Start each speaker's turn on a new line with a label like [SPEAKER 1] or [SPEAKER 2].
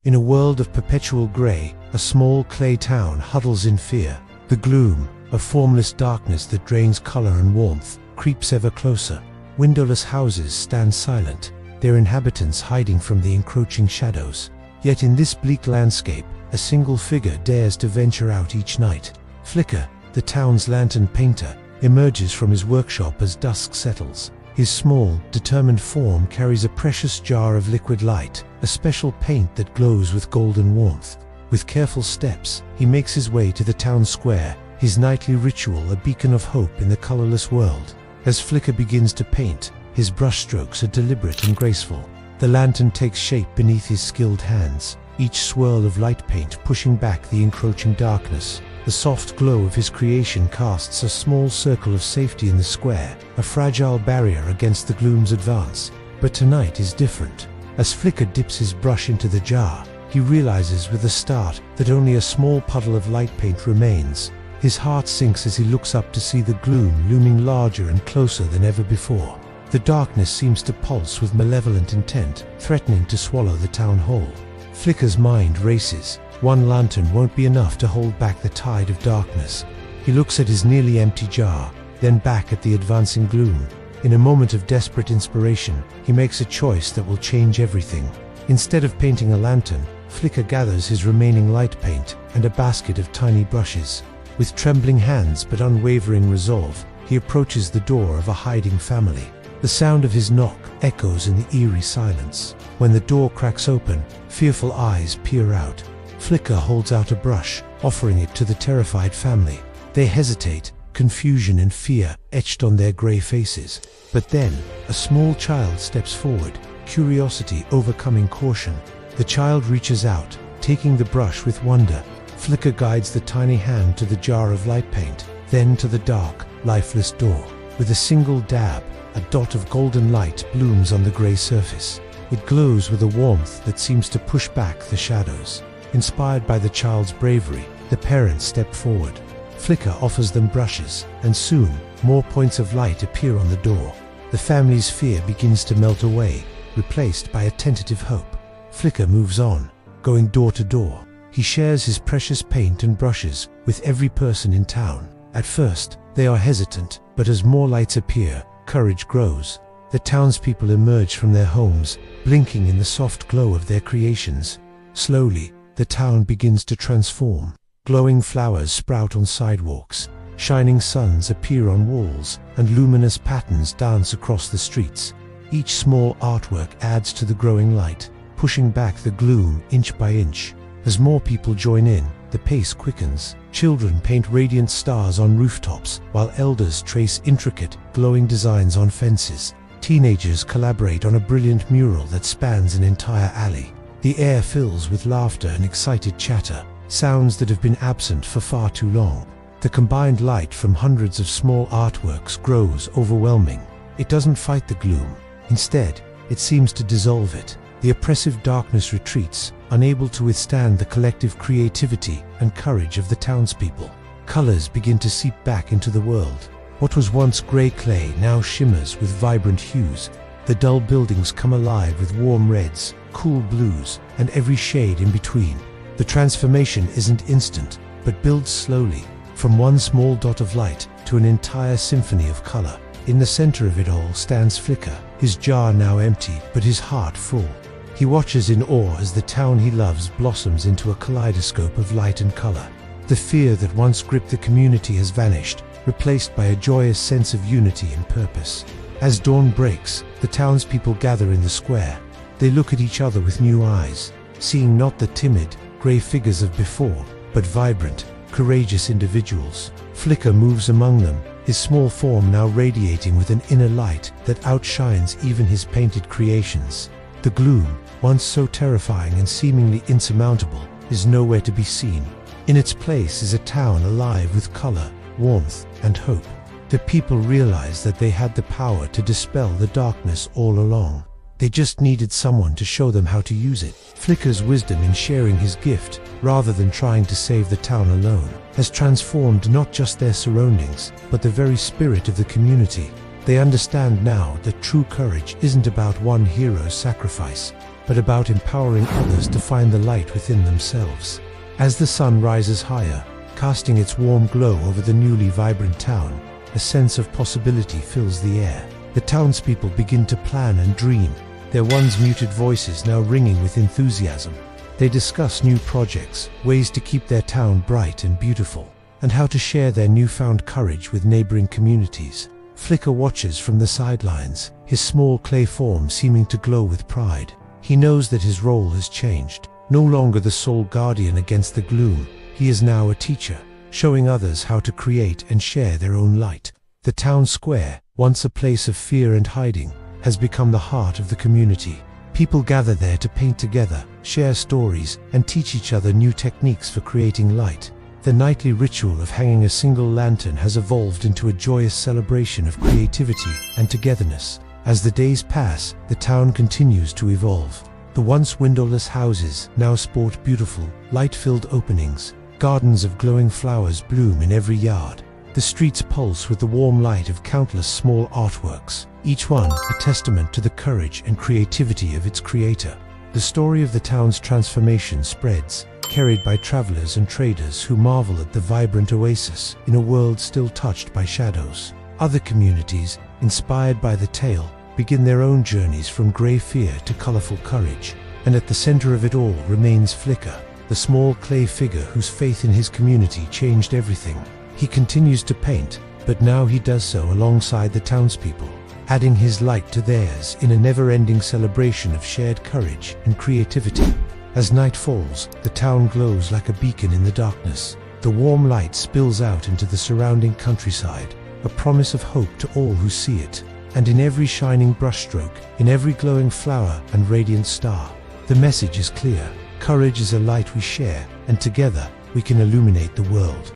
[SPEAKER 1] In a world of perpetual grey, a small clay town huddles in fear. The gloom, a formless darkness that drains colour and warmth, creeps ever closer. Windowless houses stand silent, their inhabitants hiding from the encroaching shadows. Yet in this bleak landscape, a single figure dares to venture out each night. Flicker, the town's lantern painter, emerges from his workshop as dusk settles. His small, determined form carries a precious jar of liquid light, a special paint that glows with golden warmth. With careful steps, he makes his way to the town square, his nightly ritual a beacon of hope in the colorless world. As Flicker begins to paint, his brushstrokes are deliberate and graceful. The lantern takes shape beneath his skilled hands, each swirl of light paint pushing back the encroaching darkness. The soft glow of his creation casts a small circle of safety in the square, a fragile barrier against the gloom's advance. But tonight is different. As Flicker dips his brush into the jar, he realizes with a start that only a small puddle of light paint remains. His heart sinks as he looks up to see the gloom looming larger and closer than ever before. The darkness seems to pulse with malevolent intent, threatening to swallow the town whole. Flicker's mind races. One lantern won't be enough to hold back the tide of darkness. He looks at his nearly empty jar, then back at the advancing gloom. In a moment of desperate inspiration, he makes a choice that will change everything. Instead of painting a lantern, Flicker gathers his remaining light paint and a basket of tiny brushes. With trembling hands but unwavering resolve, he approaches the door of a hiding family. The sound of his knock echoes in the eerie silence. When the door cracks open, fearful eyes peer out. Flicker holds out a brush, offering it to the terrified family. They hesitate, confusion and fear etched on their grey faces. But then, a small child steps forward, curiosity overcoming caution. The child reaches out, taking the brush with wonder. Flicker guides the tiny hand to the jar of light paint, then to the dark, lifeless door. With a single dab, a dot of golden light blooms on the grey surface. It glows with a warmth that seems to push back the shadows. Inspired by the child's bravery, the parents step forward. Flicker offers them brushes, and soon, more points of light appear on the door. The family's fear begins to melt away, replaced by a tentative hope. Flicker moves on, going door to door. He shares his precious paint and brushes with every person in town. At first, they are hesitant, but as more lights appear, courage grows. The townspeople emerge from their homes, blinking in the soft glow of their creations. Slowly, the town begins to transform. Glowing flowers sprout on sidewalks, shining suns appear on walls, and luminous patterns dance across the streets. Each small artwork adds to the growing light, pushing back the gloom inch by inch. As more people join in, the pace quickens. Children paint radiant stars on rooftops, while elders trace intricate, glowing designs on fences. Teenagers collaborate on a brilliant mural that spans an entire alley. The air fills with laughter and excited chatter, sounds that have been absent for far too long. The combined light from hundreds of small artworks grows overwhelming. It doesn't fight the gloom. Instead, it seems to dissolve it. The oppressive darkness retreats, unable to withstand the collective creativity and courage of the townspeople. Colors begin to seep back into the world. What was once grey clay now shimmers with vibrant hues. The dull buildings come alive with warm reds, cool blues, and every shade in between. The transformation isn't instant, but builds slowly, from one small dot of light to an entire symphony of color. In the center of it all stands Flicker, his jar now empty, but his heart full. He watches in awe as the town he loves blossoms into a kaleidoscope of light and color. The fear that once gripped the community has vanished, replaced by a joyous sense of unity and purpose. As dawn breaks, the townspeople gather in the square. They look at each other with new eyes, seeing not the timid, grey figures of before, but vibrant, courageous individuals. Flicker moves among them, his small form now radiating with an inner light that outshines even his painted creations. The gloom, once so terrifying and seemingly insurmountable, is nowhere to be seen. In its place is a town alive with color, warmth, and hope. The people realize that they had the power to dispel the darkness all along. They just needed someone to show them how to use it. Flicker's wisdom in sharing his gift, rather than trying to save the town alone, has transformed not just their surroundings, but the very spirit of the community. They understand now that true courage isn't about one hero's sacrifice, but about empowering others to find the light within themselves. As the sun rises higher, casting its warm glow over the newly vibrant town, a sense of possibility fills the air. The townspeople begin to plan and dream, their once muted voices now ringing with enthusiasm. They discuss new projects, ways to keep their town bright and beautiful, and how to share their newfound courage with neighboring communities. Flicker watches from the sidelines, his small clay form seeming to glow with pride. He knows that his role has changed. No longer the sole guardian against the gloom, he is now a teacher, showing others how to create and share their own light. The town square, once a place of fear and hiding, has become the heart of the community. People gather there to paint together, share stories, and teach each other new techniques for creating light. The nightly ritual of hanging a single lantern has evolved into a joyous celebration of creativity and togetherness. As the days pass, the town continues to evolve. The once windowless houses now sport beautiful, light-filled openings. Gardens of glowing flowers bloom in every yard. The streets pulse with the warm light of countless small artworks, each one a testament to the courage and creativity of its creator. The story of the town's transformation spreads, carried by travelers and traders who marvel at the vibrant oasis in a world still touched by shadows. Other communities, inspired by the tale, begin their own journeys from grey fear to colorful courage. And at the center of it all remains Flicker, the small clay figure whose faith in his community changed everything. He continues to paint, but now he does so alongside the townspeople, adding his light to theirs in a never-ending celebration of shared courage and creativity. As night falls, the town glows like a beacon in the darkness. The warm light spills out into the surrounding countryside, a promise of hope to all who see it. And in every shining brushstroke, in every glowing flower and radiant star, the message is clear. Courage is a light we share, and together we can illuminate the world.